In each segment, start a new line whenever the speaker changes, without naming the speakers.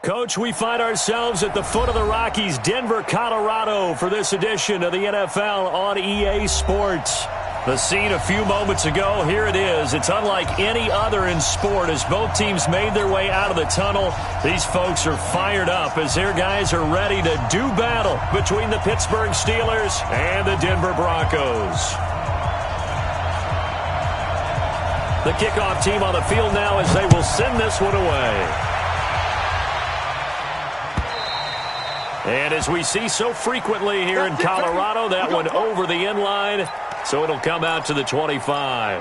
Coach, we find ourselves at the foot of the Rockies, Denver, Colorado, for this edition of the NFL on EA Sports. The scene a few moments ago, here it is. It's unlike any other in sport as both teams made their way out of the tunnel. These folks are fired up as their guys are ready to do battle between the Pittsburgh Steelers and the Denver Broncos. The kickoff team on the field now as they will send this one away. And as we see so frequently here in Colorado, that one over the end line, so it'll come out to the 25.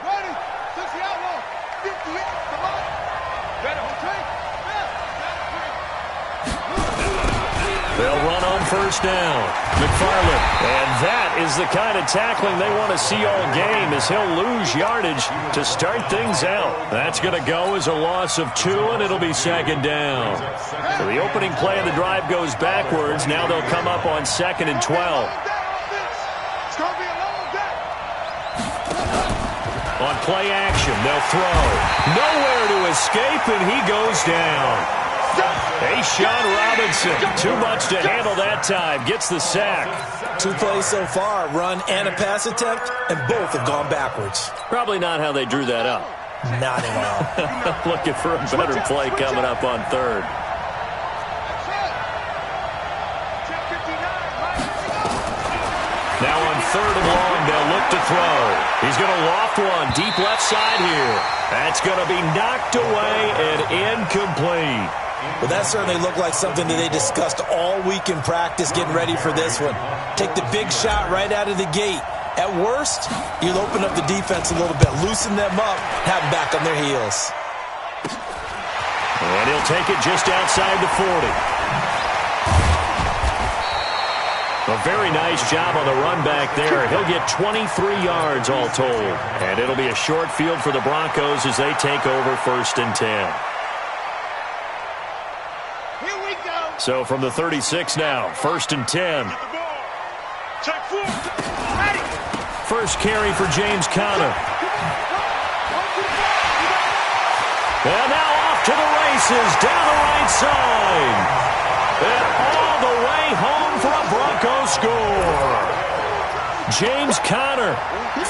Ready, 60 outlaw, 58, come on.
They'll run on first down. McFarland. And that is the kind of tackling they want to see all game as he'll lose yardage to start things out. That's going to go as a loss of 2, and it'll be second down. So the opening play of the drive goes backwards. Now they'll come up on 2nd and 12. On play action, they'll throw. Nowhere to escape, and he goes down. Sean Robinson, too much to handle that time, gets the sack.
2 plays so far, run and a pass attempt, and both have gone backwards.
Probably not how they drew that up.
Not at all.
Looking for a better play coming up on 3rd. Now on 3rd and long, they'll look to throw. He's going to loft one deep left side here. That's going to be knocked away and incomplete.
Well, that certainly looked like something that they discussed all week in practice getting ready for this one. Take the big shot right out of the gate. At worst, you'll open up the defense a little bit, loosen them up, have them back on their heels.
And he'll take it just outside the 40. A very nice job on the run back there. He'll get 23 yards all told. And it'll be a short field for the Broncos as they take over 1st and 10. So from the 36 now, 1st and 10. First carry for James Conner. And now off to the races, down the right side. And all the way home for a Bronco score. James Conner,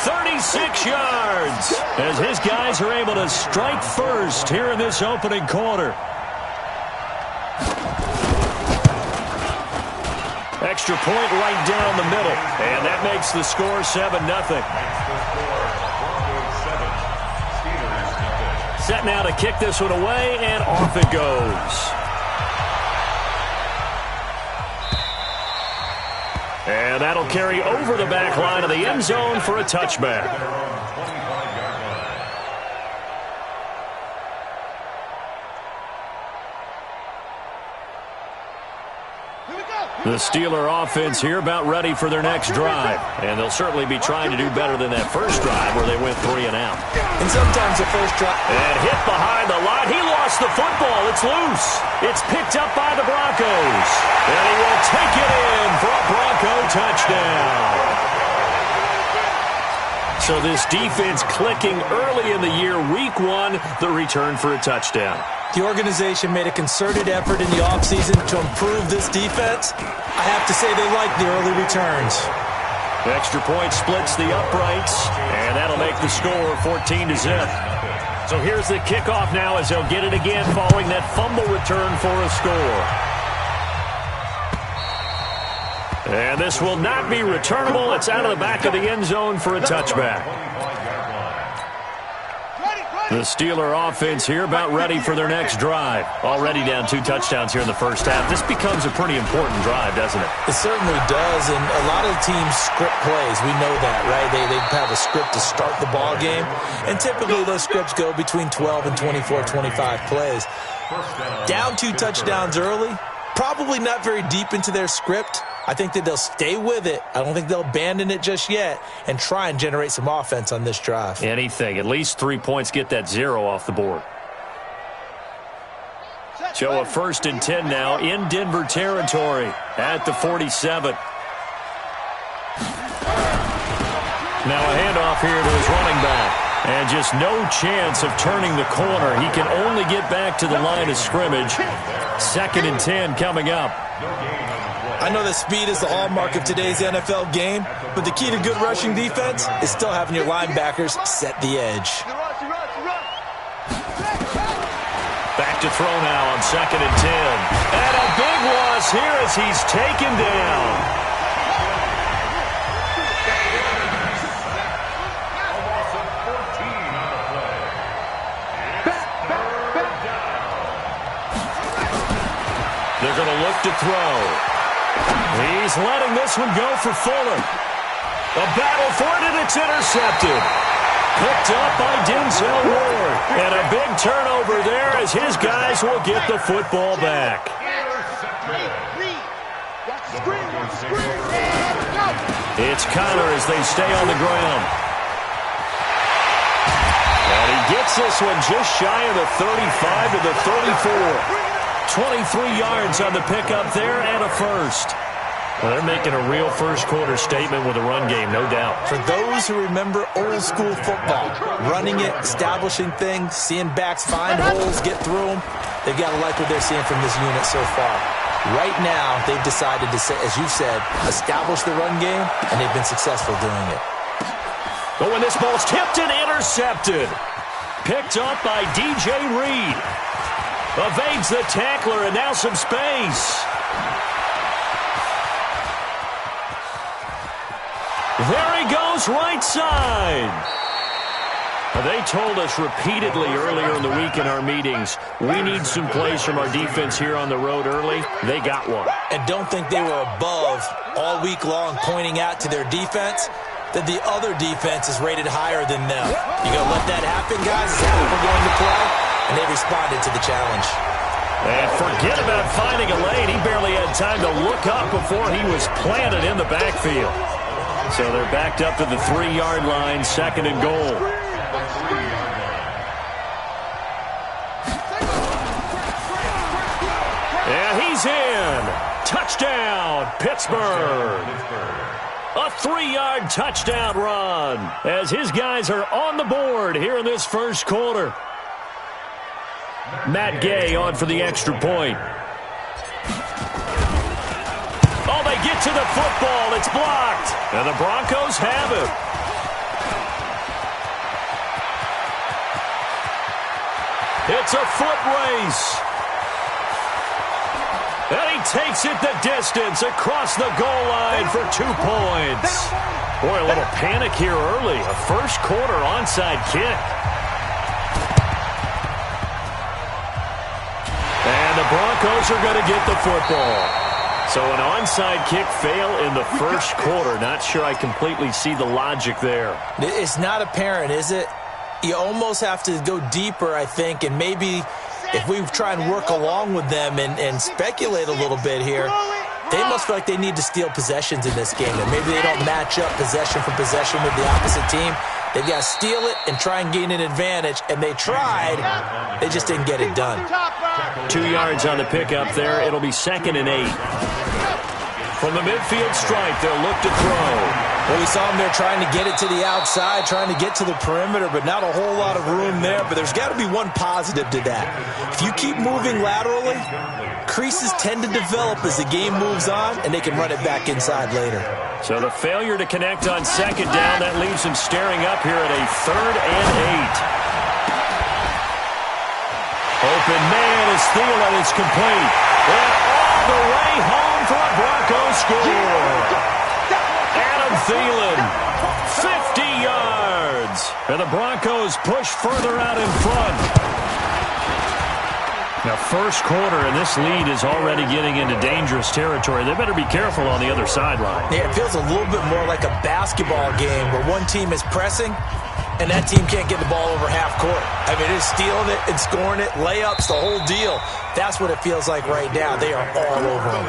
36 yards, as his guys are able to strike first here in this opening quarter. Extra point right down the middle, and that makes the score 7-0. Set now to kick this one away, and off it goes. And that'll carry over the back line of the end zone for a touchback. The Steeler offense here about ready for their next drive. And they'll certainly be trying to do better than that first drive where they went 3 and out.
And sometimes the first drive...
And hit behind the line. He lost the football. It's loose. It's picked up by the Broncos. And he will take it in for a Bronco touchdown. So this defense clicking early in the year. Week 1, the return for a touchdown.
The organization made a concerted effort in the offseason to improve this defense. I have to say they like the early returns.
The extra point splits the uprights, and that'll make the score 14-0. So here's the kickoff now as they'll get it again following that fumble return for a score. And this will not be returnable. It's out of the back of the end zone for a touchback. The Steeler offense here about ready for their next drive. Already down 2 touchdowns here in the first half. This becomes a pretty important drive, doesn't it?
It certainly does, and a lot of teams script plays. We know that, right? They have a script to start the ball game, and typically those scripts go between 12 and 24, 25 plays. Down 2 touchdowns early, probably not very deep into their script. I think that they'll stay with it. I don't think they'll abandon it just yet and try and generate some offense on this drive.
Anything. At least 3 points, get that 0 off the board. So a 1st and 10 now in Denver territory at the 47. Now a handoff here to his running back. And just no chance of turning the corner. He can only get back to the line of scrimmage. 2nd and 10 coming up.
I know that speed is the hallmark of today's NFL game, but the key to good rushing defense is still having your linebackers set the edge.
Back to throw now on 2nd and 10. And a big loss here as he's taken down. They're going to look to throw. He's letting this one go for Fuller. A battle for it, and it's intercepted. Picked up by Denzel Ward. And a big turnover there as his guys will get the football back. It's Connor as they stay on the ground. And he gets this one just shy of the 35 to the 34. 23 yards on the pickup there and a first. Well, they're making a real first-quarter statement with a run game, no doubt.
For those who remember old-school football, running it, establishing things, seeing backs find holes, get through them, they've got to like what they're seeing from this unit so far. Right now, they've decided to, as you said, establish the run game, and they've been successful doing it.
But when this ball's tipped and intercepted, picked up by DJ Reed. Evades the tackler, and now some space. There he goes, right side. They told us repeatedly earlier in the week in our meetings, we need some plays from our defense here on the road early. They got one.
And don't think they were above all week long pointing out to their defense that the other defense is rated higher than them. You going to let that happen, guys? Is that what we're going to play? And they responded to the challenge.
And forget about finding a lane. He barely had time to look up before he was planted in the backfield. So they're backed up to the 3-yard line, 2nd and goal. And he's in. Touchdown, Pittsburgh. A 3-yard touchdown run as his guys are on the board here in this first quarter. Matt Gay on for the extra point. Oh, they get to the football. It's blocked. And the Broncos have it. It's a foot race. And he takes it the distance across the goal line for 2 points. Boy, a little panic here early. A first quarter onside kick. And the Broncos are going to get the football. So an onside kick fail in the first quarter. Not sure I completely see the logic there.
It's not apparent, is it? You almost have to go deeper, I think, and maybe if we try and work along with them and speculate a little bit here, they must feel like they need to steal possessions in this game. And maybe they don't match up possession for possession with the opposite team. They've got to steal it and try and gain an advantage. And they tried. They just didn't get it done.
2 yards on the pickup there. It'll be 2nd and 8. From the midfield stripe, they'll look to throw.
Well, we saw them there trying to get it to the outside, trying to get to the perimeter, but not a whole lot of room there. But there's got to be one positive to that. If you keep moving laterally, creases tend to develop as the game moves on, and they can run it back inside later.
So the failure to connect on 2nd down, that leaves him staring up here at a 3rd and 8. Open man is Thielen. It's complete. And all the way home for a Broncos score. Adam Thielen, 50 yards. And the Broncos push further out in front. Now, first quarter, and this lead is already getting into dangerous territory. They better be careful on the other sideline.
Yeah, it feels a little bit more like a basketball game where one team is pressing and that team can't get the ball over half court. I mean, it's stealing it and scoring it, layups, the whole deal. That's what it feels like right now. They are all over them.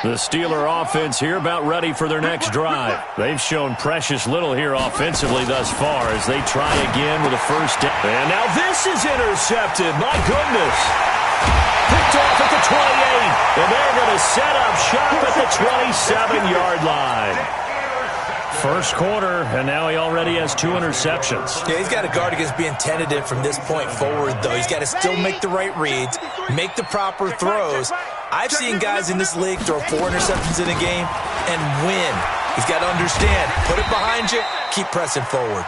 The Steeler offense here about ready for their next drive. They've shown precious little here offensively thus far as they try again with a first down. And now this is intercepted. My goodness. Picked off at the 28. And they're going to set up shop at the 27-yard line. First quarter, and now he already has 2 interceptions.
Yeah, he's got to guard against being tentative from this point forward, though. He's got to still make the right reads, make the proper throws. I've seen guys in this league throw 4 interceptions in a game and win. He's got to understand, put it behind you, keep pressing forward.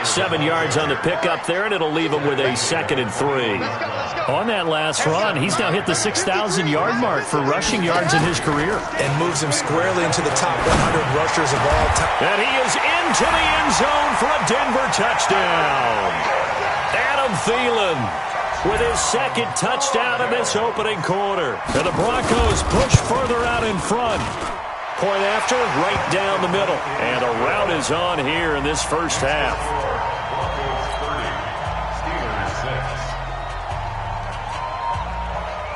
7 yards on the pickup there, and it'll leave him with a 2nd and 3. On that last run, he's now hit the 6,000-yard mark for rushing yards in his career.
And moves him squarely into the top 100 rushers of all time.
And he is into the end zone for a Denver touchdown. Adam Thielen with his 2nd touchdown in this opening quarter. And the Broncos push further out in front. Point after, right down the middle. And a rout is on here in this first half.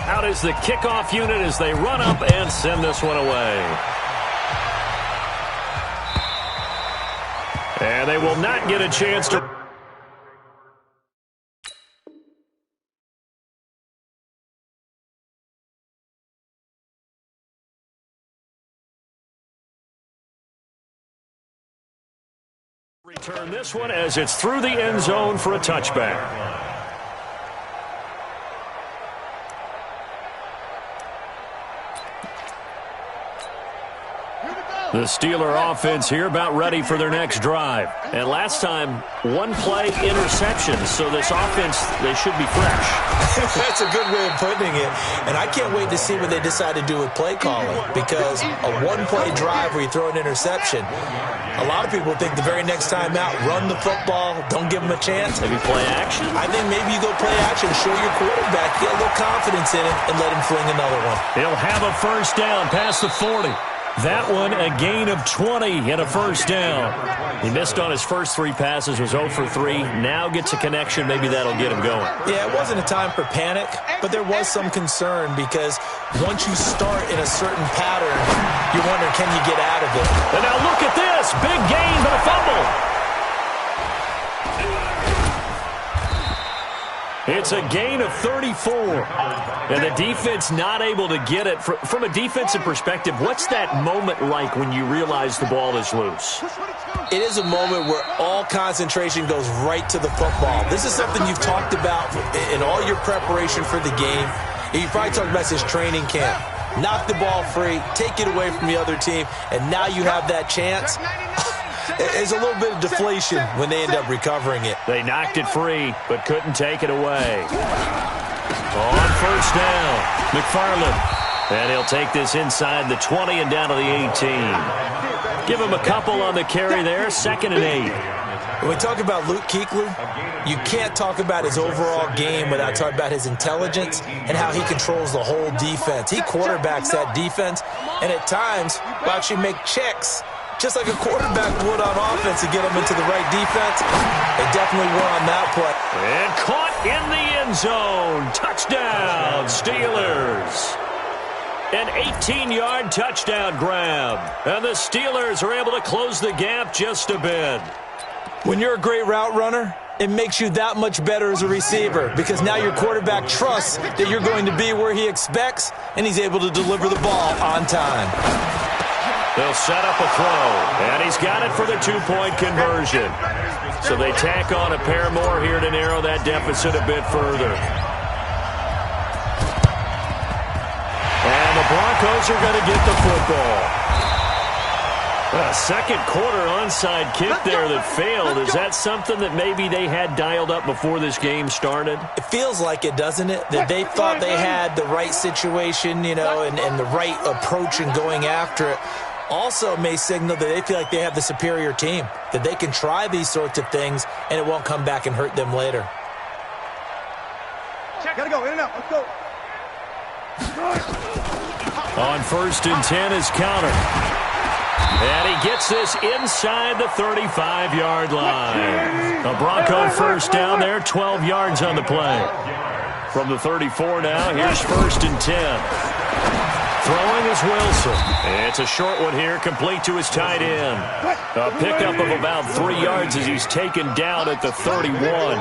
Out is the kickoff unit as they run up and send this one away. And they will not get a chance to... return this one as it's through the end zone for a touchback. The Steeler offense here about ready for their next drive. And last time, 1-play interceptions. So this offense, they should be fresh.
That's a good way of putting it. And I can't wait to see what they decide to do with play calling. Because a 1-play drive where you throw an interception, a lot of people think the very next time out, run the football, don't give them a chance.
Maybe play action?
I think maybe you go play action, show your quarterback, get a little confidence in it, and let him fling another one.
He'll have a first down past the 40. That one, a gain of 20 and a first down. He missed on his first 3 passes, was 0 for 3. Now gets a connection. Maybe that'll get him going.
Yeah, it wasn't a time for panic, but there was some concern because once you start in a certain pattern, you wonder, can you get out of it?
And now look at this. Big gain, but a fumble. It's a gain of 34. And the defense not able to get it. From a defensive perspective, what's that moment like when you realize the ball is loose?
It is a moment where all concentration goes right to the football. This is something you've talked about in all your preparation for the game. You probably talked about this training camp. Knock the ball free, take it away from the other team, and now you have that chance. There's a little bit of deflation when they end up recovering it.
They knocked it free, but couldn't take it away. On first down, McFarland. And he'll take this inside the 20 and down to the 18. Give him a couple on the carry there, 2nd and 8.
When we talk about Luke Kuechly, you can't talk about his overall game without talking about his intelligence and how he controls the whole defense. He quarterbacks that defense, and at times will actually make checks, just like a quarterback would on offense to get them into the right defense. They definitely were on that play.
And caught in the end zone. Touchdown, Steelers. An 18-yard touchdown grab. And the Steelers are able to close the gap just a bit.
When you're a great route runner, it makes you that much better as a receiver because now your quarterback trusts that you're going to be where he expects, and he's able to deliver the ball on time.
They'll set up a throw, and he's got it for the 2-point conversion. So they tack on a pair more here to narrow that deficit a bit further. And the Broncos are going to get the football. A second quarter onside kick there that failed. Is that something that maybe they had dialed up before this game started?
It feels like it, doesn't it? That they thought they had the right situation, you know, and the right approach in going after it. Also may signal that they feel like they have the superior team, that they can try these sorts of things and it won't come back and hurt them later.
Gotta go, in and out, let's go.
On 1st and 10 is counter. And he gets this inside the 35-yard line. A Bronco first down there, 12 yards on the play. From the 34 now, here's 1st and 10. Throwing is Wilson. It's a short one here, complete to his tight end. A pickup of about 3 yards as he's taken down at the 31.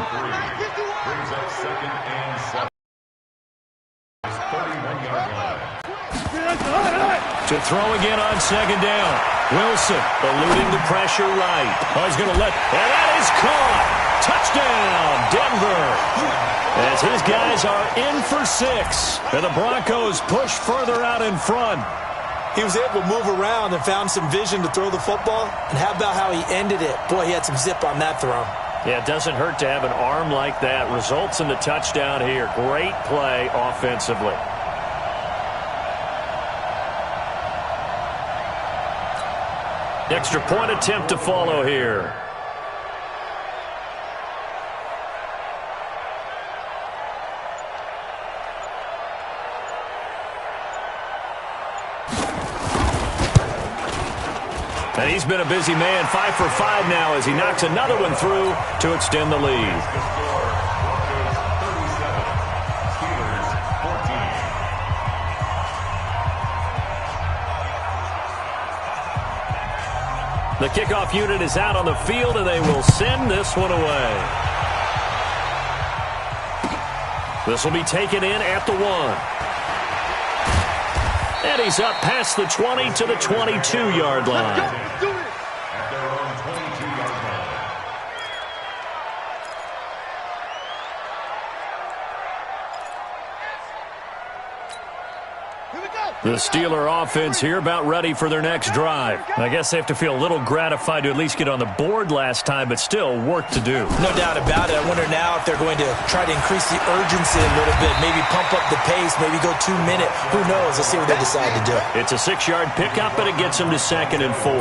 To throw again on second down. Wilson eluding the pressure right. Oh, he's going to let, and that is caught. Touchdown, Denver. As his guys are in for 6. And the Broncos push further out in front.
He was able to move around and found some vision to throw the football. And how about how he ended it? Boy, he had some zip on that throw.
Yeah, it doesn't hurt to have an arm like that. Results in the touchdown here. Great play offensively. Extra point attempt to follow here. And he's been a busy man, 5 for 5 now as he knocks another one through to extend the lead. The kickoff unit is out on the field, and they will send this one away. This will be taken in at the 1. And he's up past the 20 to the 22-yard line. The Steeler offense here about ready for their next drive. I guess they have to feel a little gratified to at least get on the board last time, but still work to do.
No doubt about it. I wonder now if they're going to try to increase the urgency a little bit, maybe pump up the pace, maybe go 2-minute. Who knows? Let's see what they decide to do.
It's a 6-yard pickup, and it gets them to 2nd and 4.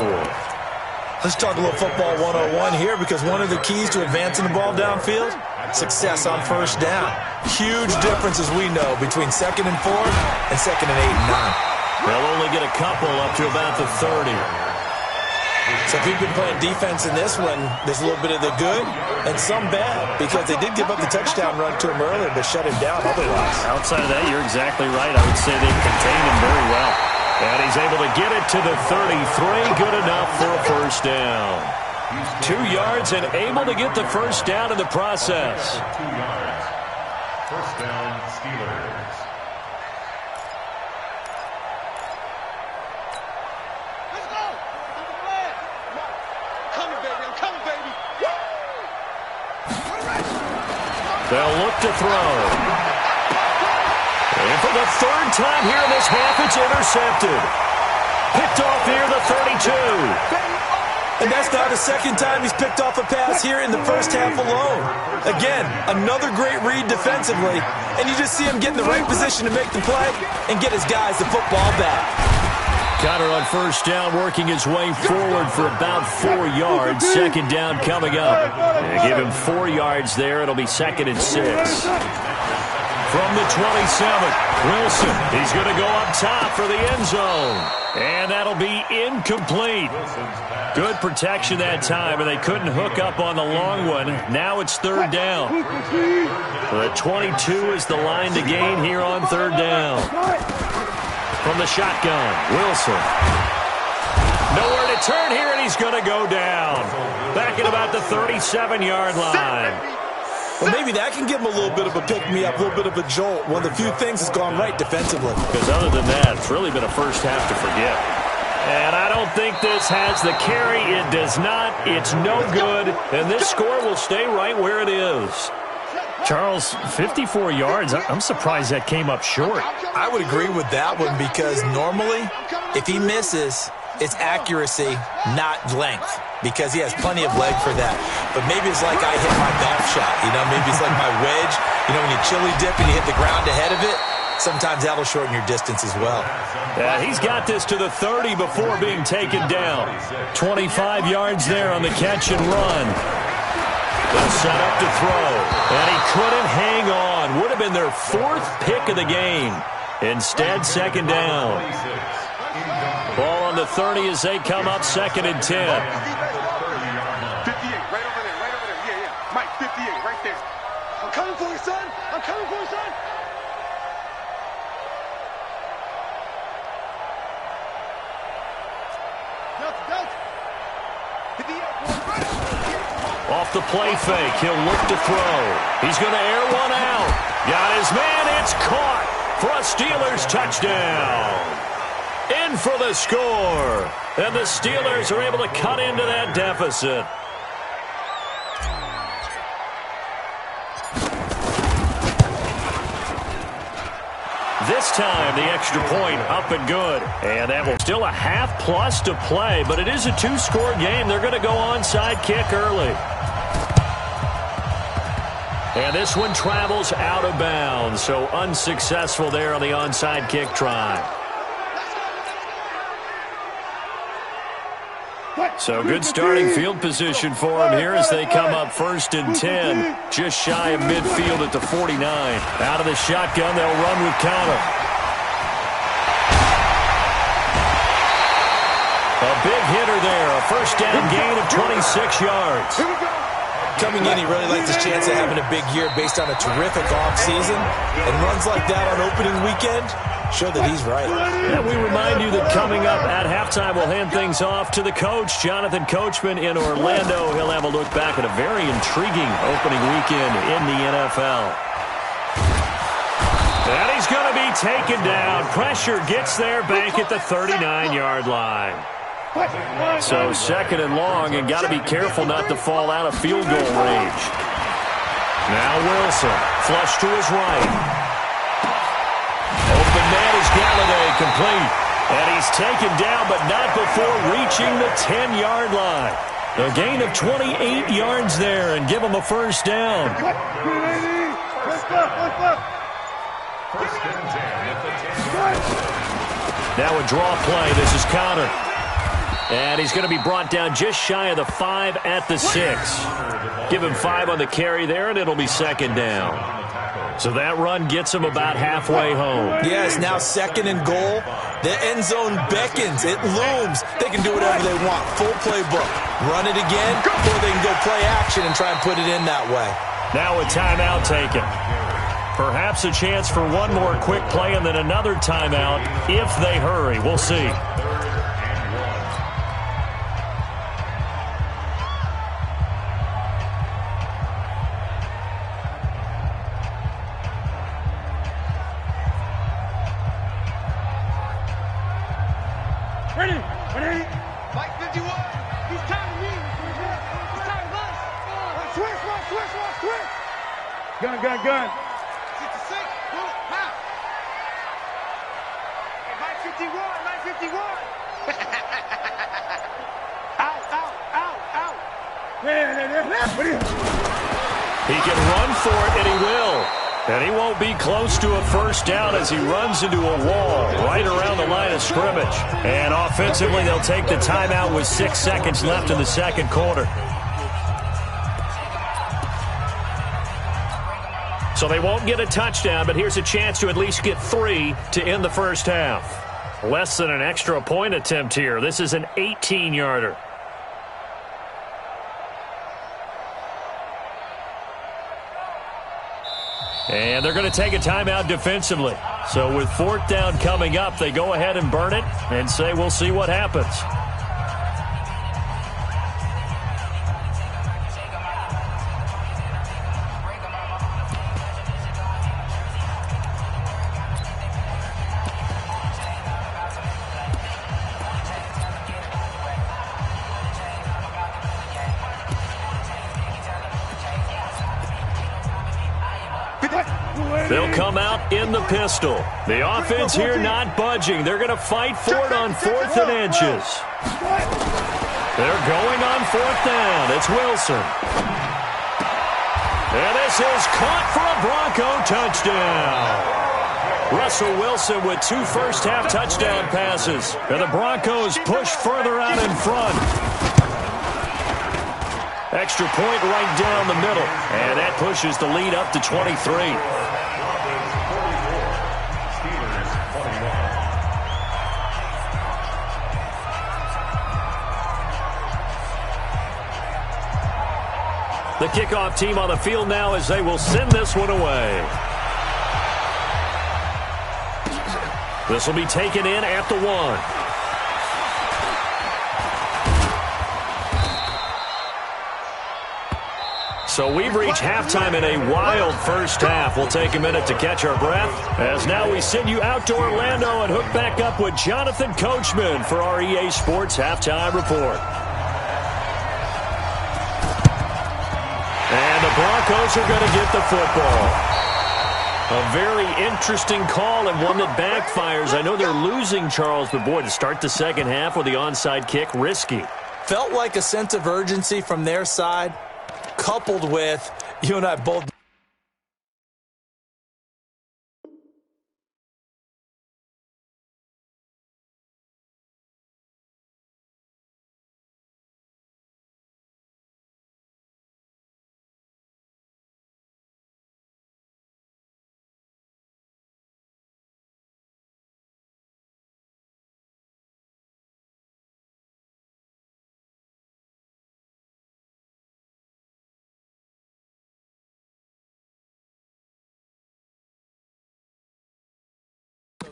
Let's talk a little football 101 here, because one of the keys to advancing the ball downfield, success on first down. Huge difference, as we know, between 2nd and 4 and 2nd and 8 and 9.
They'll only get a couple up to about the 30.
So if you've been playing defense in this one, there's a little bit of the good and some bad, because they did give up the touchdown run to him earlier, but shut him down otherwise.
Outside of that, you're exactly right. I would say they've contained him very well. And he's able to get it to the 33. Good enough for a first down. 2 yards and able to get the first down in the process.
2 yards. First down, Steelers. Let's go. I'm coming, baby. I'm coming, baby.
They'll look to throw. And for the 3rd time here in this half, it's intercepted. Picked off near the 32.
And that's now the 2nd time he's picked off a pass here in the first half alone. Again, another great read defensively, and you just see him get in the right position to make the play and get his guys the football back.
Connor on first down, working his way forward for about 4 yards. 2nd down coming up. And give him 4 yards there. It'll be 2nd and 6. From the 27, Wilson. He's going to go up top for the end zone. And that'll be incomplete. Good protection that time, and they couldn't hook up on the long one. Now it's 3rd down. The 22 is the line to gain here on 3rd down. From the shotgun, Wilson. Nowhere to turn here, and he's going to go down. Back at about the 37-yard line.
Well, maybe that can give him a little bit of a pick-me-up, a little bit of a jolt. One of the few things that's gone right defensively.
Because other than that, it's really been a first half to forget. And I don't think this has the carry. It does not. It's no good. And this score will stay right where it is. Charles, 54 yards. I'm surprised that came up short.
I would agree with that one, because normally, if he misses, it's accuracy, not length, because he has plenty of leg for that. But maybe it's like I hit my golf shot, maybe it's like my wedge. When you chili dip and you hit the ground ahead of it, sometimes that'll shorten your distance as well.
Yeah, he's got this to the 30 before being taken down. 25 yards there on the catch and run. They'll set up to throw, and he couldn't hang on. Would have been their 4th pick of the game. Instead, 2nd down. Ball on the 30 as they come up 2nd and 10.
58, right over there, Yeah. Mike, 58, right there. I'm coming for you, son. I'm coming for you, son.
Off the play fake, he'll look to throw. He's going to air one out. Got his man, it's caught for a Steelers touchdown. In for the score. And the Steelers are able to cut into that deficit. This time, the extra point up and good. And that will still a half plus to play, but it is a two-score game. They're going to go onside kick early. And this one travels out of bounds, so unsuccessful there on the onside kick try. So good starting field position for them here as they come up 1st and 10, just shy of midfield at the 49. Out of the shotgun, they'll run with counter. A big hitter there, a first down gain of 26 yards.
Coming in, he really likes his chance of having a big year based on a terrific offseason. And runs like that on opening weekend show that he's right.
And we remind you that coming up at halftime, we'll hand things off to the coach, Jonathan Coachman in Orlando. He'll have a look back at a very intriguing opening weekend in the NFL. And he's going to be taken down. Pressure gets there, Bank at the 39-yard line. So 2nd and long, and got to be careful not to fall out of field goal range. Now Wilson, flush to his right. Open man is Galladay, complete. And he's taken down, but not before reaching the 10-yard line. A gain of 28 yards there, and give him a first down. Now a draw play. This is Connor. And he's going to be brought down just shy of the 5 at the 6. Give him 5 on the carry there, and it'll be 2nd down. So that run gets him about halfway home.
Yes, now 2nd and goal. The end zone beckons. It looms. They can do whatever they want. Full playbook. Run it again, or they can go play action and try and put it in that way.
Now a timeout taken. Perhaps a chance for one more quick play and then another timeout if they hurry. We'll see.
Gun. 66, half. Hey, 951. Out.
He can run for it, and he will. And he won't be close to a first down as he runs into a wall right around the line of scrimmage. And offensively, they'll take the timeout with 6 seconds left in the second quarter. So they won't get a touchdown, but here's a chance to at least get 3 to end the first half. Less than an extra point attempt here. This is an 18-yarder. And they're going to take a timeout defensively. So with 4th down coming up, they go ahead and burn it and say we'll see what happens. They'll come out in the pistol. The offense here not budging. They're going to fight for it on 4th and inches. They're going on 4th down. It's Wilson. And this is caught for a Bronco touchdown. Russell Wilson with 2 first-half touchdown passes. And the Broncos push further out in front. Extra point right down the middle. And that pushes the lead up to 23. The kickoff team on the field now as they will send this one away. This will be taken in at the 1. So we've reached halftime in a wild first half. We'll take a minute to catch our breath, as now we send you out to Orlando and hook back up with Jonathan Coachman for our EA Sports Halftime Report. And the Broncos are going to get the football. A very interesting call and one that backfires. I know they're losing, Charles, but boy, to start the second half with the onside kick, risky.
Felt like a sense of urgency from their side, coupled with, you and I both.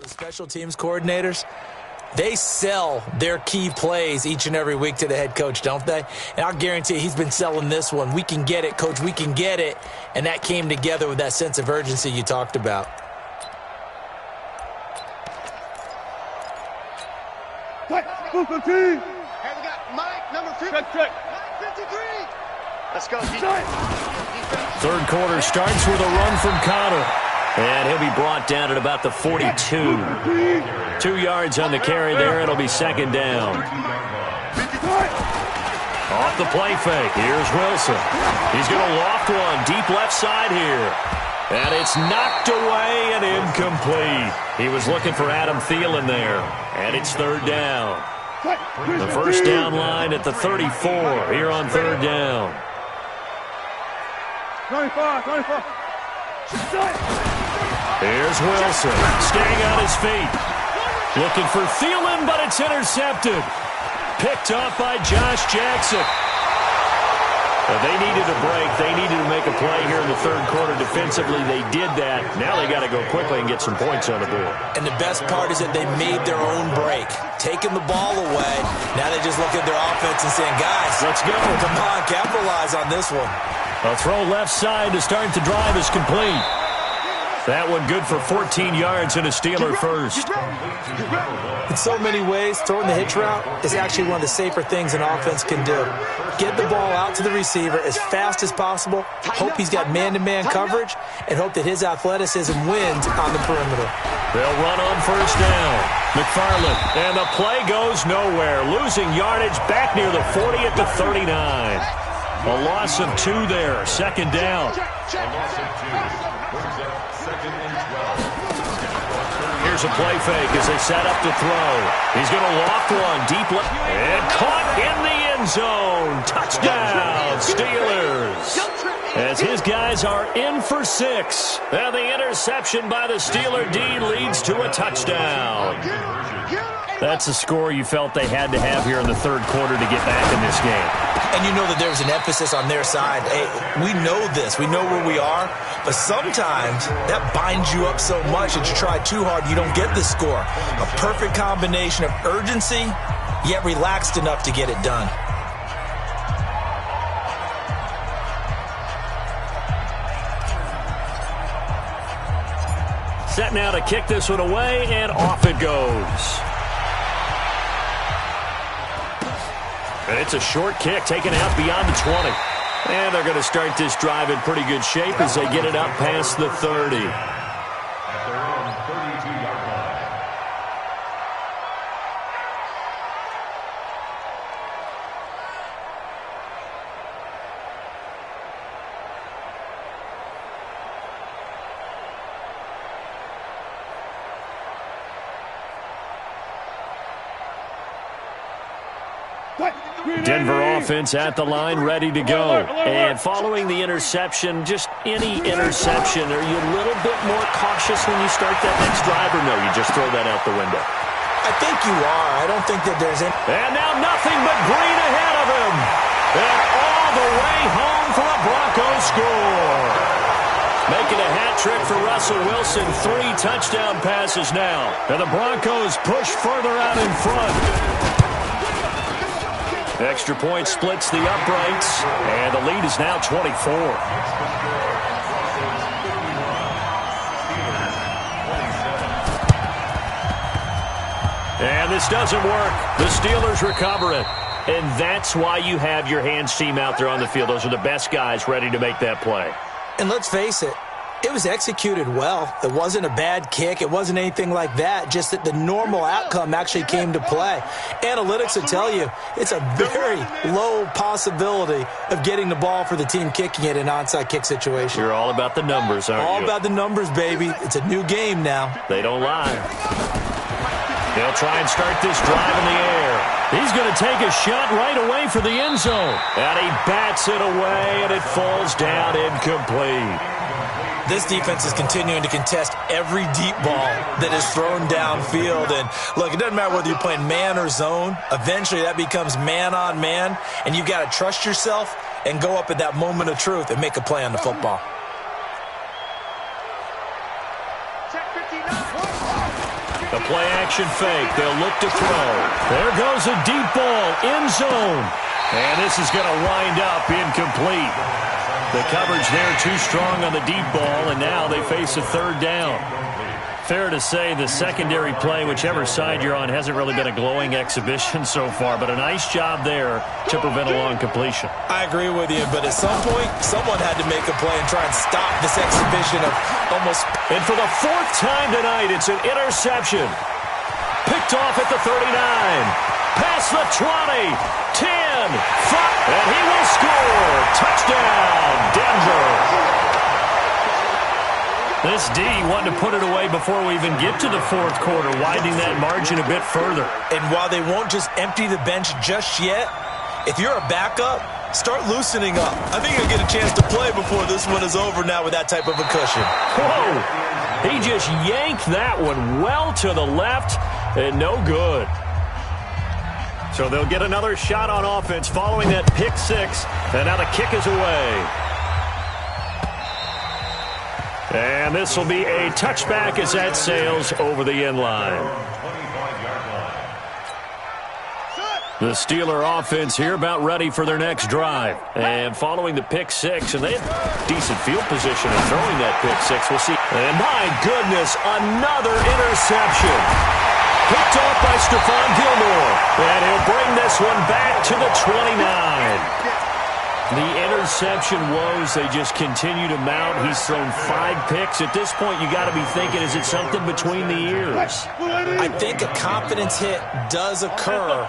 The special teams coordinators, they sell their key plays each and every week to the head coach, don't they? And I'll guarantee you, he's been selling this one. We can get it, coach, we can get it. And that came together with that sense of urgency you talked about.
Hey, we got Mike, number 50. Check. Mike, 53. Let's go.
Third quarter starts with a run from Connor. And he'll be brought down at about the 42. 2 yards on the carry there. It'll be second down. Off the play fake. Here's Wilson. He's going to loft one deep left side here. And it's knocked away and incomplete. He was looking for Adam Thielen there. And it's third down. The first down line at the 34 here on third down.
25.
Here's Wilson, staying on his feet. Looking for Thielen, but it's intercepted. Picked up by Josh Jackson. They needed a break. They needed to make a play here in the third quarter defensively. They did that. Now they got to go quickly and get some points on the board.
And the best part is that they made their own break. Taking the ball away. Now they just look at their offense and saying, guys,
let's go.
Come on, capitalize on this one.
A throw left side to start the drive is complete. That one good for 14 yards and a Steeler first.
In so many ways, throwing the hitch route is actually one of the safer things an offense can do. Get the ball out to the receiver as fast as possible, hope he's got man-to-man coverage, and hope that his athleticism wins on the perimeter.
They'll run on first down. McFarland, and the play goes nowhere. Losing yardage back near the 40 at the 39. A loss of 2 there. Second down. Here's a play fake as they set up to throw. He's going to loft one deep left. And caught in the end zone. Touchdown, Steelers. As his guys are in for 6. And the interception by the Steeler D leads to a touchdown. That's a score you felt they had to have here in the third quarter to get back in this game.
And you know that there was an emphasis on their side. Hey, we know this. We know where we are. But sometimes that binds you up so much that you try too hard, you don't get the score. A perfect combination of urgency, yet relaxed enough to get it done.
Set now to kick this one away, and off it goes. And it's a short kick taken out beyond the 20. And they're going to start this drive in pretty good shape as they get it up past the 30. Denver offense at the line, ready to go. And following the interception, just any interception, are you a little bit more cautious when you start that next drive, or no, you just throw that out the window?
I think you are. I don't think that there's any.
And now nothing but green ahead of him. And all the way home for a Broncos score. Making a hat trick for Russell Wilson. 3 touchdown passes now. And the Broncos push further out in front. Extra point splits the uprights, and the lead is now 24. And this doesn't work. The Steelers recover it. And that's why you have your hands team out there on the field. Those are the best guys ready to make that play.
And let's face it, it was executed well. It wasn't a bad kick. It wasn't anything like that. Just that the normal outcome actually came to play. Analytics will tell you it's a very low possibility of getting the ball for the team kicking it in an onside kick situation.
You're all about the numbers, aren't you?
All about the numbers, baby. It's a new game now.
They don't lie. They'll try and start this drive in the air. He's going to take a shot right away for the end zone. And he bats it away, and it falls down incomplete.
This defense is continuing to contest every deep ball that is thrown downfield. And, look, it doesn't matter whether you're playing man or zone. Eventually, that becomes man on man, and you've got to trust yourself and go up at that moment of truth and make a play on the football.
The play-action fake. They'll look to throw. There goes a deep ball, end zone. And this is going to wind up incomplete. The coverage there too strong on the deep ball, and now they face a third down. Fair to say the secondary play, whichever side you're on, hasn't really been a glowing exhibition so far, but a nice job there to prevent a long completion.
I agree with you, but at some point, someone had to make a play and try and stop this exhibition of almost...
And for the fourth time tonight, it's an interception. Picked off at the 39. Past the 20. 10. 5. And he will score. Touchdown, Denver. This D wanted to put it away before we even get to the fourth quarter, widening that margin a bit further.
And while they won't just empty the bench just yet, if you're a backup, start loosening up. I think you'll get a chance to play before this one is over now with that type of a cushion.
Whoa! He just yanked that one well to the left, and no good. So they'll get another shot on offense following that pick six, and now the kick is away. And this will be a touchback as that sails over the end line. The Steeler offense here about ready for their next drive. And following the pick six, and they have decent field position in throwing that pick six. We'll see. And my goodness, another interception. Picked off by Stephon Gilmore. And he'll bring this one back to the 29. The interception woes, they just continue to mount. He's thrown 5 picks. At this point, you got to be thinking, is it something between the ears?
I think a confidence hit does occur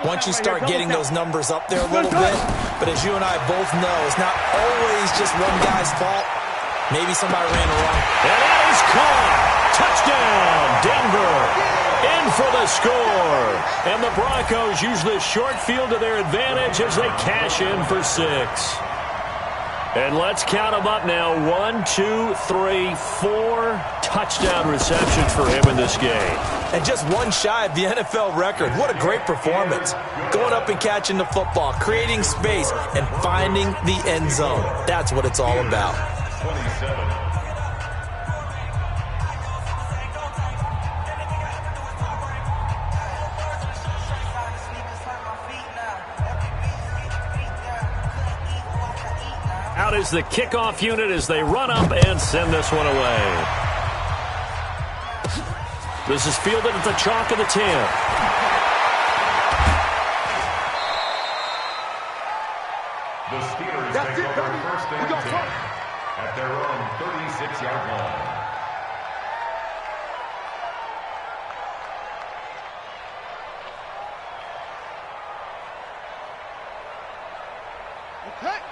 once you start getting those numbers up there a little bit. But as you and I both know, it's not always just one guy's fault. Maybe somebody ran wrong.
And that is caught. Touchdown, Denver. In for the score. And the Broncos use this short field to their advantage as they cash in for 6. And let's count them up now. 1, 2, 3, 4 touchdown receptions for him in this game.
And just one shy of the NFL record. What a great performance. Going up and catching the football, creating space, and finding the end zone. That's what it's all about.
27.
Out is the kickoff unit as they run up and send this one away. This is fielded at the chalk of the 10.
The Steelers take over first and 10 at their own 36-yard line.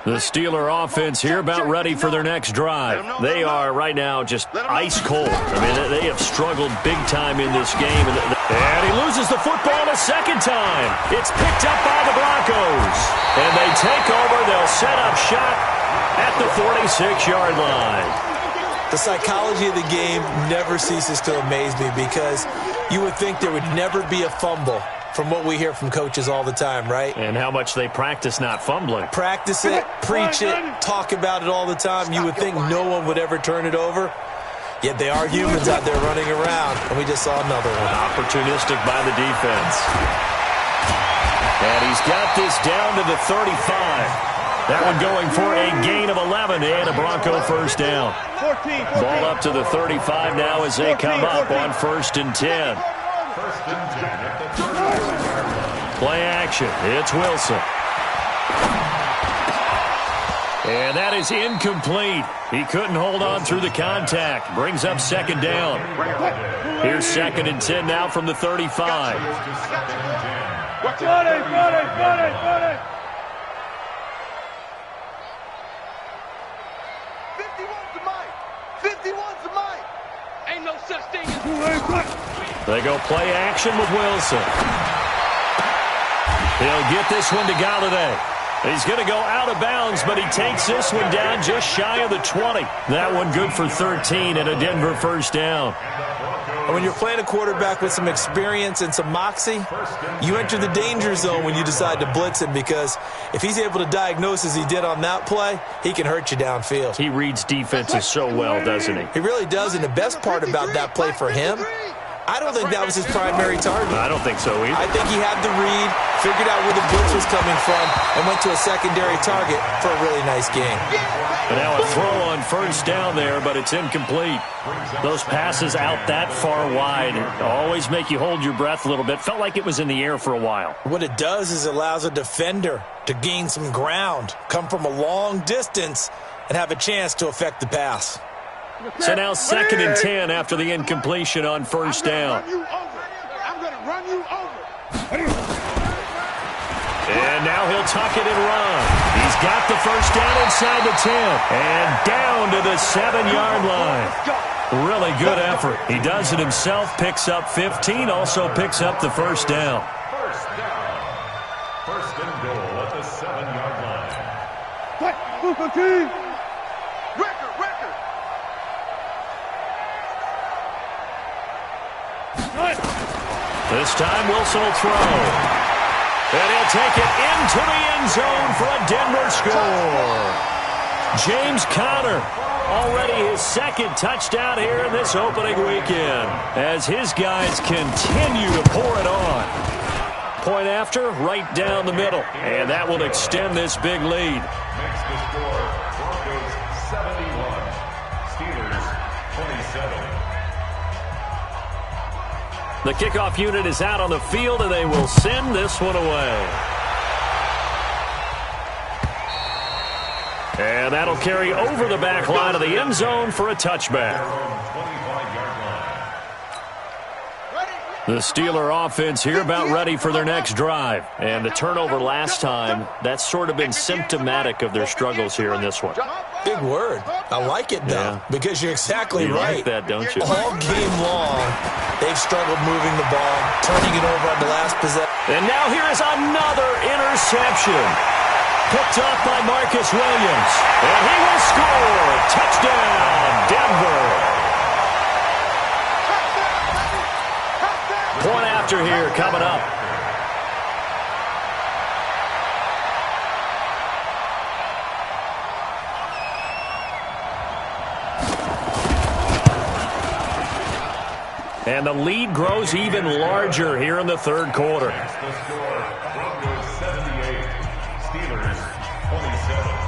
The Steeler offense here about ready for their next drive. They are right now just ice cold. I mean, they have struggled big time in this game. And he loses the football a second time. It's picked up by the Broncos. And they take over. They'll set up shop at the 46-yard line.
The psychology of the game never ceases to amaze me because you would think there would never be a fumble from what we hear from coaches all the time, right?
And how much they practice not fumbling.
Practice it, preach it, talk about it all the time. You would think no one would ever turn it over. Yet they are humans out there running around, and we just saw another one.
Opportunistic by the defense. And he's got this down to the 35. That one going for a gain of 11 and a Bronco first down.
14.
Ball up to the 35 now as they come up on 1st and 10. Play action. It's Wilson. And that is incomplete. He couldn't hold on through the contact. Brings up 2nd down. Here's 2nd and 10 now from the 35.
Got it. 51's the mic. Ain't no such thing as...
They go play action with Wilson. He'll get this one to Galladay. He's going to go out of bounds, but he takes this one down just shy of the 20. That one good for 13 and a Denver first down.
And when you're playing a quarterback with some experience and some moxie, you enter the danger zone when you decide to blitz him, because if he's able to diagnose as he did on that play, he can hurt you downfield.
He reads defenses so well, doesn't he?
He really does, and the best part about that play for him, I don't think that was his primary target.
I don't think so either.
I think he had the read, figured out where the blitz was coming from, and went to a secondary target for a really nice game.
And now a throw on first down there, but it's incomplete. Those passes out that far wide always make you hold your breath a little bit. Felt like it was in the air for a while.
What it does is it allows a defender to gain some ground, come from a long distance, and have a chance to affect the pass.
So now 2nd and 10 after the incompletion on first down.
I'm going to run you over.
And now he'll tuck it and run. He's got the first down inside the 10 and down to the 7-yard line. Really good effort. He does it himself, picks up 15, also picks up the first down.
First and goal at the 7-yard line.
Record.
This time Wilson will throw. And he'll take it into the end zone for a Denver score. James Conner, already his 2nd touchdown here in this opening weekend, as his guys continue to pour it on. Point after, right down the middle. And that will extend this big lead.
Makes the score Broncos 71, Steelers 27.
The kickoff unit is out on the field, and they will send this one away. And that'll carry over the back line of the end zone for a touchback. The Steeler offense here about ready for their next drive. And the turnover last time, that's sort of been symptomatic of their struggles here in this one.
Big word. I like it, though, because you're exactly
you
right.
Like that, don't you?
All game long, they've struggled moving the ball, turning it over on the last possession.
And now here is another interception. Picked off by Marcus Williams. And he will score. Touchdown, Denver. Point after here coming up. And the lead grows even larger here in the third quarter.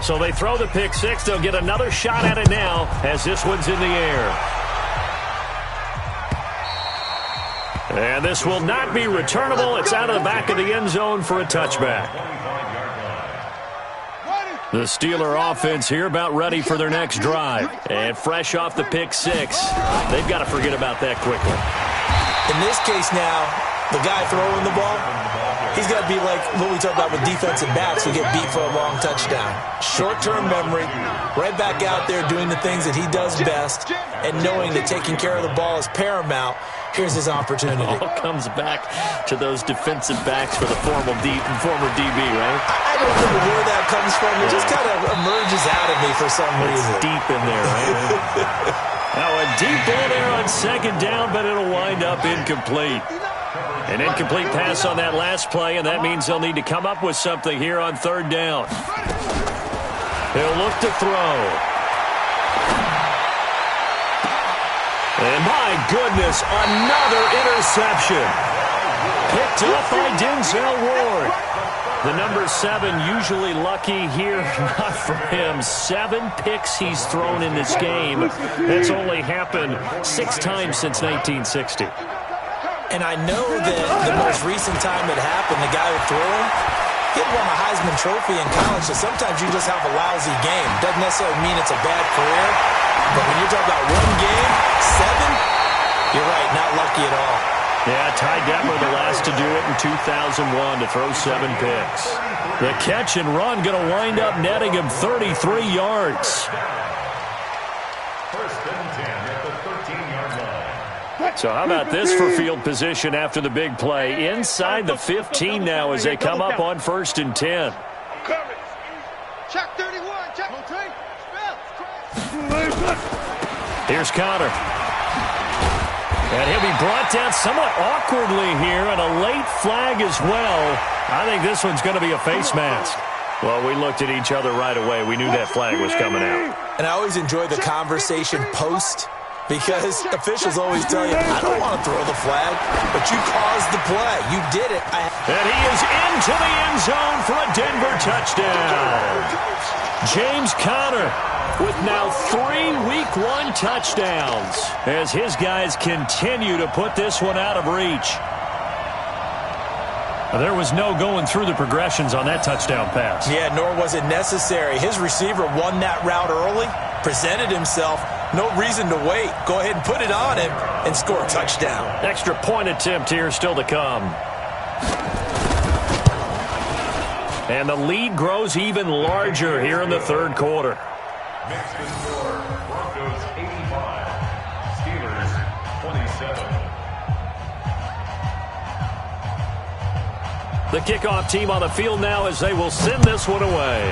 So they throw the pick six. They'll get another shot at it now as this one's in the air. And this will not be returnable. It's out of the back of the end zone for a touchback. The Steeler offense here about ready for their next drive. And fresh off the pick six, they've got to forget about that quickly.
In this case now, the guy throwing the ball, he's got to be like what we talk about with defensive backs who get beat for a long touchdown. Short-term memory, right back out there doing the things that he does best, and knowing that taking care of the ball is paramount. Here's his opportunity.
All comes back to those defensive backs for the former DB, right?
I don't know where that comes from. It just kind of emerges out of me for some reason.
It's deep in there, right? Now a deep ball there on second down, but it'll wind up incomplete. An incomplete pass on that last play, and that means they'll need to come up with something here on third down. He'll look to throw. And my goodness, another interception. Picked up by Denzel Ward. The number 7 usually lucky here. Not for him. 7 picks he's thrown in this game. That's only happened 6 times since 1960.
And I know that the most recent time it happened, the guy who threw him, he had won a Heisman Trophy in college, so sometimes you just have a lousy game. Doesn't necessarily mean it's a bad career, but when you're talking about one game, 7, you're right, not lucky at all.
Yeah, Ty Detmer the last to do it in 2001 to throw 7 picks. The catch and run going to wind up netting him 33 yards.
First and 10 at the 13-yard line.
So how about this for field position after the big play? Inside the 15 now as they come up on 1st and 10.
Check 31. Check.
Here's Connor. And he'll be brought down somewhat awkwardly here, and a late flag as well. I think this one's going to be a face mask. Well, we looked at each other right away. We knew that flag was coming out.
And I always enjoy the conversation post, because officials always tell you, I don't want to throw the flag, but you caused the play. You did it.
And he is into the end zone for a Denver touchdown. James Conner with now 3 Week 1 touchdowns as his guys continue to put this one out of reach. There was no going through the progressions on that touchdown pass.
Yeah, nor was it necessary. His receiver won that route early, presented himself. No reason to wait. Go ahead and put it on him and score a touchdown.
Extra point attempt here still to come. And the lead grows even larger here in the 3rd quarter.
Next to score, Broncos 85, Steelers 27.
The kickoff team on the field now as they will send this one away.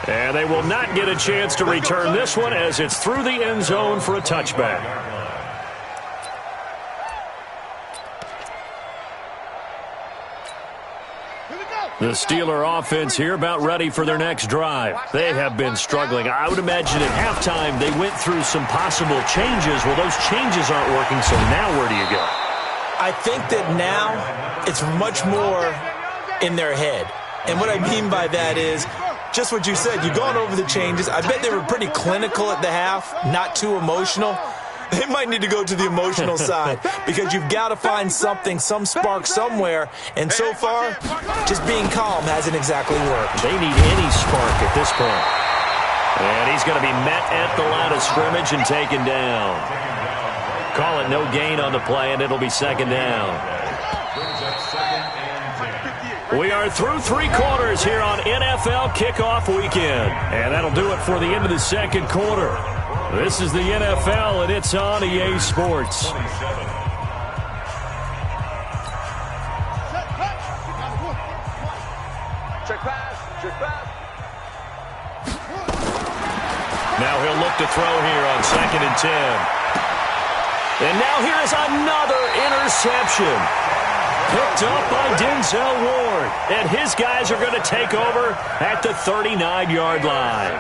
And they will not get a chance to return this one as it's through the end zone for a touchback. The Steeler offense here about ready for their next drive. They have been struggling. I would imagine at halftime they went through some possible changes. Well, those changes aren't working, so now where do you go?
I think that now it's much more in their head. And what I mean by that is just what you said. You've gone over the changes. I bet they were pretty clinical at the half, not too emotional. They might need to go to the emotional side because you've got to find something, some spark somewhere. And so far, just being calm hasn't exactly worked.
They need any spark at this point. And he's going to be met at the line of scrimmage and taken down. Call it no gain on the play, and it'll be 2nd down. We are through 3 quarters here on NFL Kickoff Weekend. And that'll do it for the end of the 2nd quarter. This is the NFL, and it's on EA Sports. Now he'll look to throw here on 2nd and 10. And now here is another interception. Picked up by Denzel Ward. And his guys are going to take over at the 39-yard line.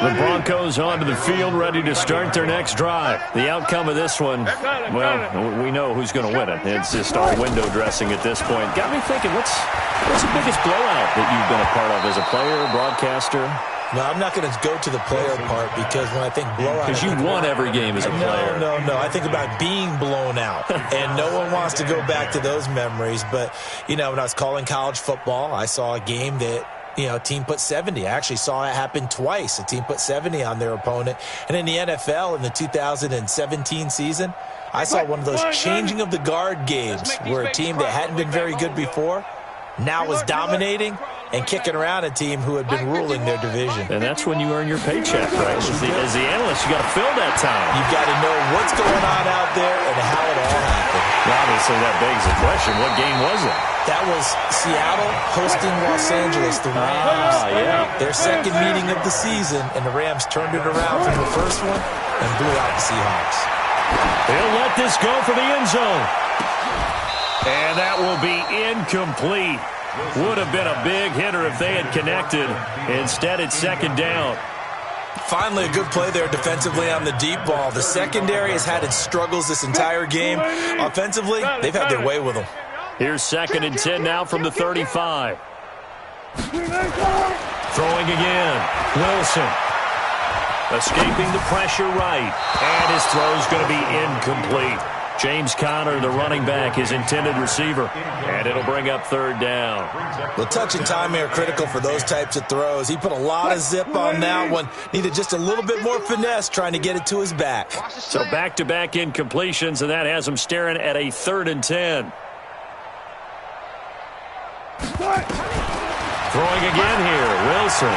The Broncos onto the field, ready to start their next drive. The outcome of this one, well, we know who's going to win it. It's just all window dressing at this point. Got me thinking, what's the biggest blowout that you've been a part of as a player, broadcaster?
No, I'm not going to go to the player part because when I think blowout...
Because you won every game as a player.
No. I think about being blown out. And no one wants to go back to those memories. But, when I was calling college football, I saw a game that... a team put 70. I actually saw it happen twice. A team put 70 on their opponent. And in the NFL, in the 2017 season, I saw one of those changing of the guard games where a team that hadn't been very good before now was dominating and kicking around a team who had been ruling their division.
And that's when you earn your paycheck, right? As the analyst, you got to fill that time.
You've got to know what's going on out there and how it all happened.
Well, obviously, that begs the question, what game was it?
That was Seattle hosting Los Angeles, the Rams.
Yeah.
Their 2nd meeting of the season, and the Rams turned it around from the first one and blew out the Seahawks.
They'll let this go for the end zone. And that will be incomplete. Would have been a big hitter if they had connected. Instead, it's 2nd down.
Finally, a good play there defensively on the deep ball. The secondary has had its struggles this entire game. Offensively, they've had their way with them.
Here's 2nd and 10 now from the 35. Throwing again. Wilson. Escaping the pressure right. And his throw's going to be incomplete. James Conner, the running back, his intended receiver. And it'll bring up 3rd down.
Well, touch and timing are critical for those types of throws. He put a lot of zip on that one. Needed just a little bit more finesse trying to get it to his back.
So back-to-back incompletions, and that has him staring at a 3rd and 10. Throwing again here, Wilson.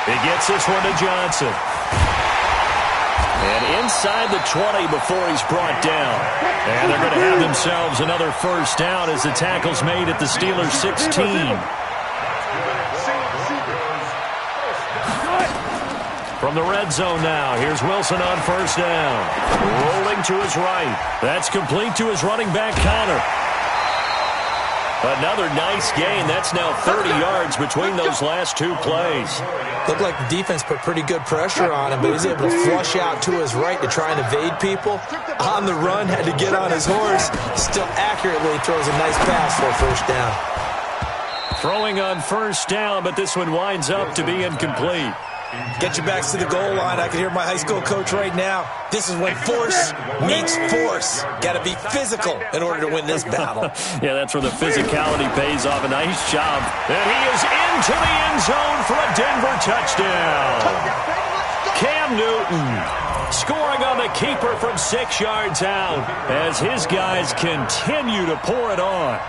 He gets this one to Johnson. And inside the 20 before he's brought down. And they're going to have themselves another 1st down as the tackle's made at the Steelers' 16. From the red zone now, here's Wilson on 1st down. Rolling to his right. That's complete to his running back, Conner. Another nice gain. That's now 30 yards between those last 2 plays.
Looked like the defense put pretty good pressure on him, but he's able to flush out to his right to try and evade people. On the run, had to get on his horse. Still accurately throws a nice pass for a 1st down.
Throwing on 1st down, but this one winds up to be incomplete.
Get your backs to the goal line. I can hear my high school coach right now. This is when force meets force. Got to be physical in order to win this battle.
Yeah, that's where the physicality pays off. A nice job. And he is into the end zone for a Denver touchdown. Cam Newton scoring on the keeper from 6 yards out as his guys continue to pour it on.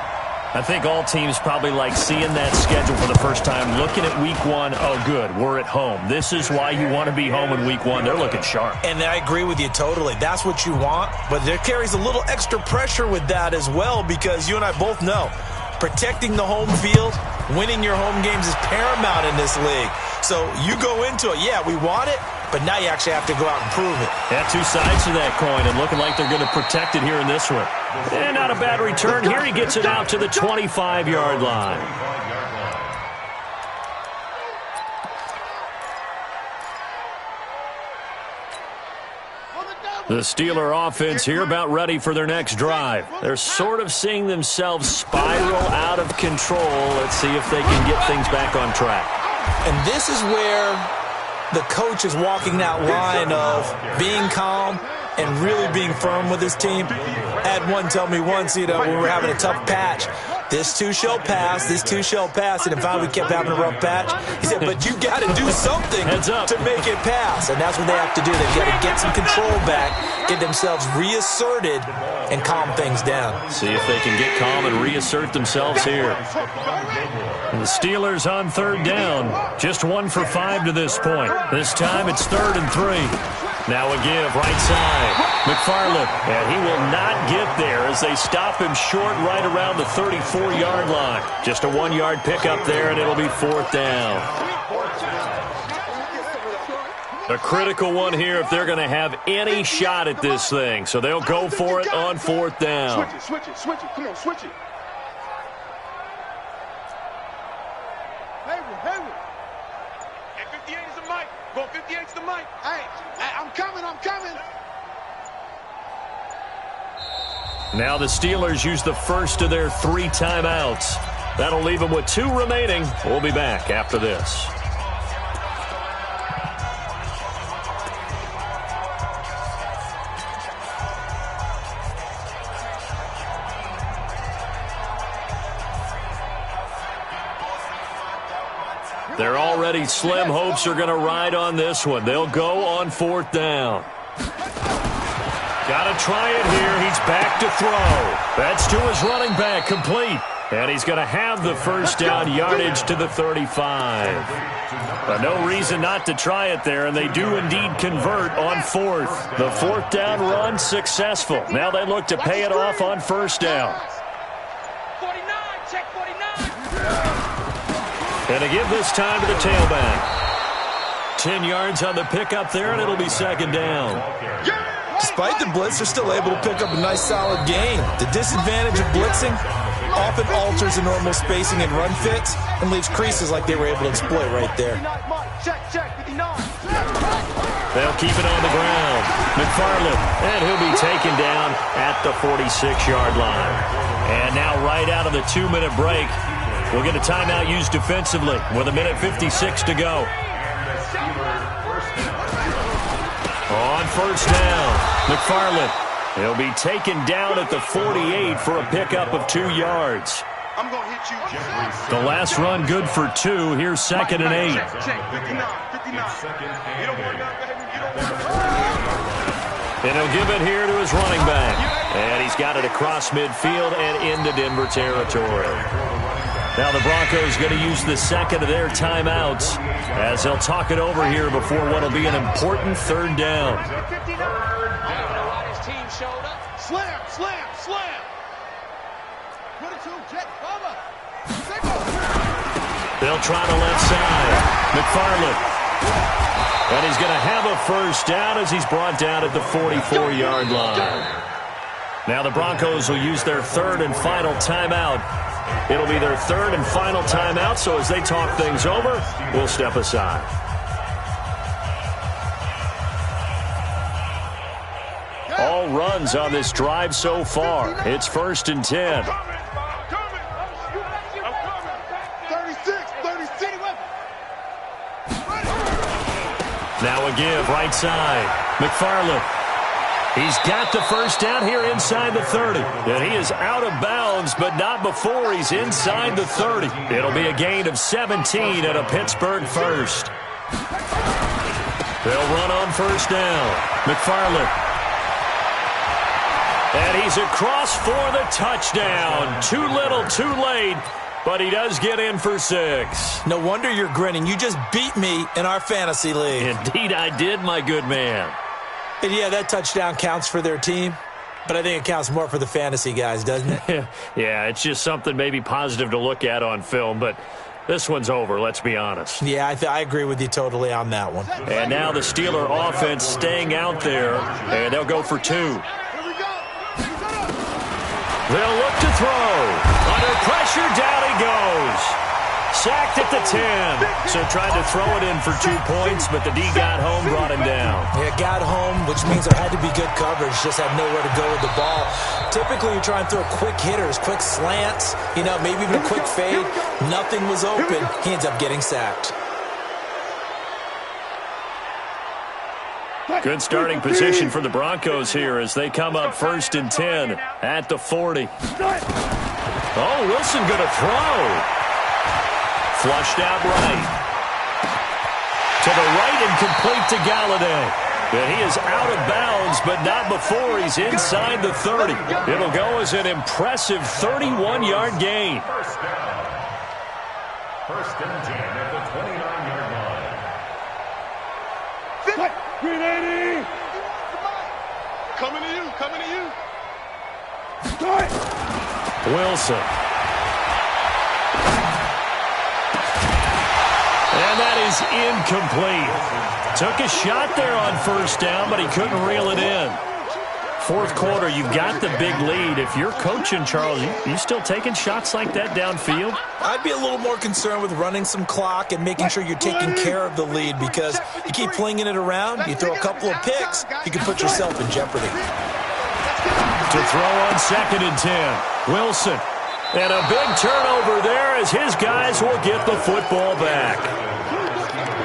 I think all teams probably like seeing that schedule for the first time, looking at week 1. Oh, good, we're at home. This is why you want to be home in week 1. They're looking sharp.
And I agree with you totally. That's what you want, but there carries a little extra pressure with that as well because you and I both know protecting the home field, winning your home games is paramount in this league. So you go into it, yeah, we want it, but now you actually have to go out and prove it.
Yeah, 2 sides to that coin, and looking like they're going to protect it here in this one. And not a bad return. Here he gets it out to the 25-yard line. The Steeler offense here about ready for their next drive. They're sort of seeing themselves spiral out of control. Let's see if they can get things back on track.
And this is where the coach is walking that line of being calm and really being firm with his team. I had one tell me once, when we were having a tough patch, this too shall pass, this too shall pass, and if we kept having a rough patch, he said, but you got to do something to make it pass, and that's what they have to do. They've got to get some control back, get themselves reasserted, and calm things down.
See if they can get calm and reassert themselves here. And the Steelers on 3rd down, just 1 for 5 to this point. This time it's 3rd and 3. Now a give, right side. McFarland, and he will not get there as they stop him short right around the 34-yard line. Just a 1-yard pickup there, and it'll be 4th down. A critical one here if they're going to have any shot at this thing. So they'll go for it on 4th down.
Switch it. Come on, switch it. Hayward. And 58 is the mic. Go 58's the mic. Hey, I'm coming.
Now the Steelers use the first of their 3 timeouts. That'll leave them with 2 remaining. We'll be back after this. They're already slim hopes are going to ride on this one. They'll go on 4th down. Got to try it here. He's back to throw. That's to his running back, complete. And he's going to have the 1st down yardage to the 35. But no reason not to try it there, and they do indeed convert on 4th. The 4th down run successful. Now they look to pay it off on 1st down.
49, check 49.
And to give this time to the tailback. 10 yards on the pickup there, and it'll be 2nd down.
Despite the blitz, they're still able to pick up a nice solid gain. The disadvantage of blitzing often alters the normal spacing and run fits and leaves creases like they were able to exploit right there.
Check, 59.
They'll keep it on the ground. McFarland, and he'll be taken down at the 46-yard line. And now right out of the 2-minute break, we'll get a timeout used defensively with 1:56 to go. On first down, McFarland. He'll be taken down at the 48 for a pickup of 2 yards.
I'm going to hit you.
The last run good for 2. Here's 2nd and 8.
Check, 59. You don't want none, baby. You don't want none.
And he'll give it here to his running back. And he's got it across midfield and into Denver territory. Now the Broncos going to use the second of their timeouts as they'll talk it over here before what will be an important 3rd down.
Slam. 22, jet, cover.
They'll try the left side. McFarland. And he's going to have a first down as he's brought down at the 44-yard line. Now the Broncos will use their 3rd and final timeout. It'll be their 3rd and final timeout, so as they talk things over, we'll step aside. All runs on this drive so far. It's 1st and 10.
I'm coming. 36.
Now a give, right side. McFarland. He's got the first down here inside the 30. And he is out of bounds, but not before he's inside the 30. It'll be a gain of 17 and a Pittsburgh first. They'll run on first down. McFarland. And he's across for the touchdown. Too little, too late. But he does get in for 6.
No wonder you're grinning. You just beat me in our fantasy league.
Indeed I did, my good man.
And yeah, that touchdown counts for their team, but I think it counts more for the fantasy guys, doesn't it?
Yeah, it's just something maybe positive to look at on film, but this one's over, let's be honest.
Yeah, I agree with you totally on that one.
And now the Steeler offense staying out there, and they'll go for 2. They'll look to throw. Under pressure, down he goes. Sacked at the 10. So tried to throw it in for 2 points, but the D got home, brought him down.
Yeah, got home, which means there had to be good coverage. Just had nowhere to go with the ball. Typically, you try and throw quick hitters, quick slants, maybe even a quick fade. Nothing was open. He ends up getting sacked.
Good starting position for the Broncos here as they come up 1st and 10 at the 40. Oh, Wilson going to throw. Flushed out right. To the right and complete to Galladay. And he is out of bounds, but not before he's inside the 30. It'll go as an impressive 31-yard gain.
First and 10 at the 29-yard line.
380. Coming to you.
Wilson. And that is incomplete. Took a shot there on first down, but he couldn't reel it in. 4th quarter, you've got the big lead. If you're coaching, Charles, you still taking shots like that downfield?
I'd be a little more concerned with running some clock and making sure you're taking care of the lead, because you keep flinging it around, you throw a couple of picks, you can put yourself in jeopardy.
To throw on 2nd and 10. Wilson. And a big turnover there as his guys will get the football back.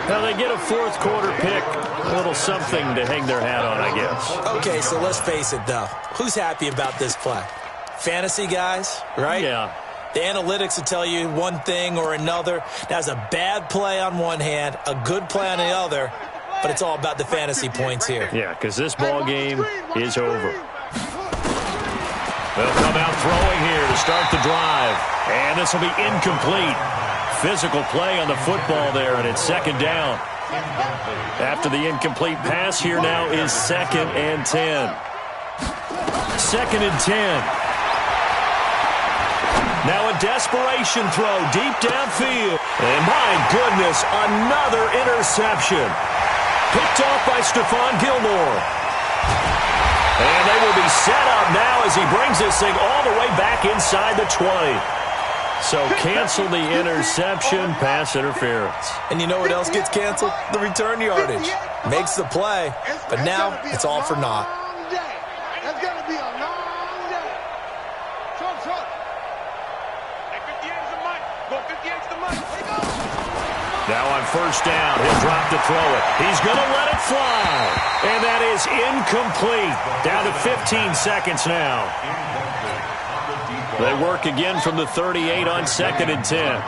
Now they get a 4th quarter pick. A little something to hang their hat on, I guess.
Okay, so let's face it, though. Who's happy about this play? Fantasy guys, right?
Yeah.
The analytics will tell you one thing or another. That's a bad play on one hand, a good play on the other, but it's all about the fantasy points here.
Yeah, because this ball game is over. They'll come out throwing here to start the drive. And this will be incomplete. Physical play on the football there, and it's 2nd down. After the incomplete pass, here now is 2nd and 10. 2nd and 10. Now a desperation throw deep downfield. And my goodness, another interception. Picked off by Stephon Gilmore. And they will be set up now as he brings this thing all the way back inside the 20. So cancel the interception, pass interference.
And you know what else gets canceled? The return yardage. Makes the play, but now it's all for naught.
That's going to be a long day. Short. Take 58 to Mike. Go 58 to Mike. Here you go.
Now on first down, he'll drop to throw it. He's going to let it fly. And that is incomplete. Down to 15 seconds now. They work again from the 38 on 2nd and 10.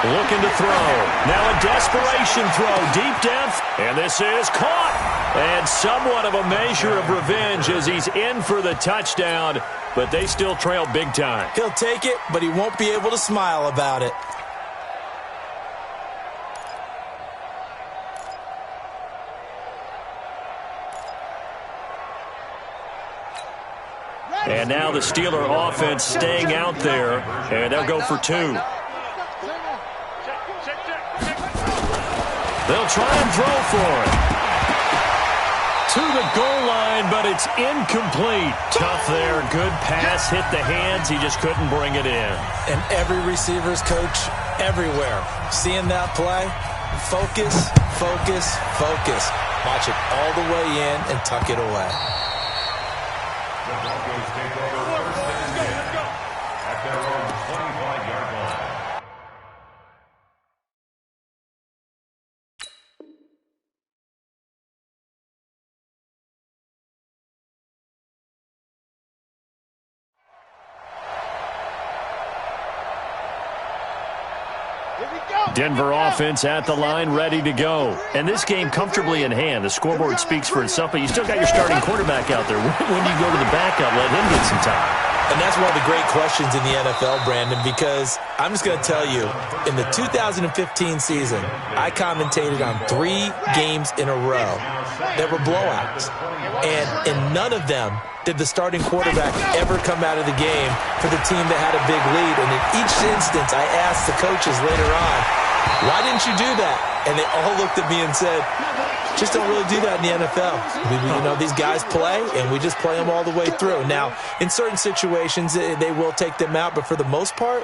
Looking to throw. Now a desperation throw deep down. And this is caught. And somewhat of a measure of revenge as he's in for the touchdown. But they still trail big time.
He'll take it, but he won't be able to smile about it.
And now the Steeler offense staying out there. And they'll go for 2. They'll try and throw for it. To the goal line, but it's incomplete. Tough there. Good pass. Hit the hands. He just couldn't bring it in.
And every receiver's coach everywhere. Seeing that play, focus. Watch it all the way in and tuck it away.
The Broncos take over first and 10 at their own 25-yard line.
Denver offense at the line, ready to go. And this game comfortably in hand. The scoreboard speaks for itself, but you still got your starting quarterback out there. When do you go to the backup, let him get some time?
And that's one of the great questions in the NFL, Brandon, because I'm just going to tell you, in the 2015 season, I commentated on 3 games in a row that were blowouts. And in none of them did the starting quarterback ever come out of the game for the team that had a big lead. And in each instance, I asked the coaches later on, why didn't you do that? And they all looked at me and said, just don't really do that in the NFL. These guys play, and we just play them all the way through. Now, in certain situations, they will take them out, but for the most part,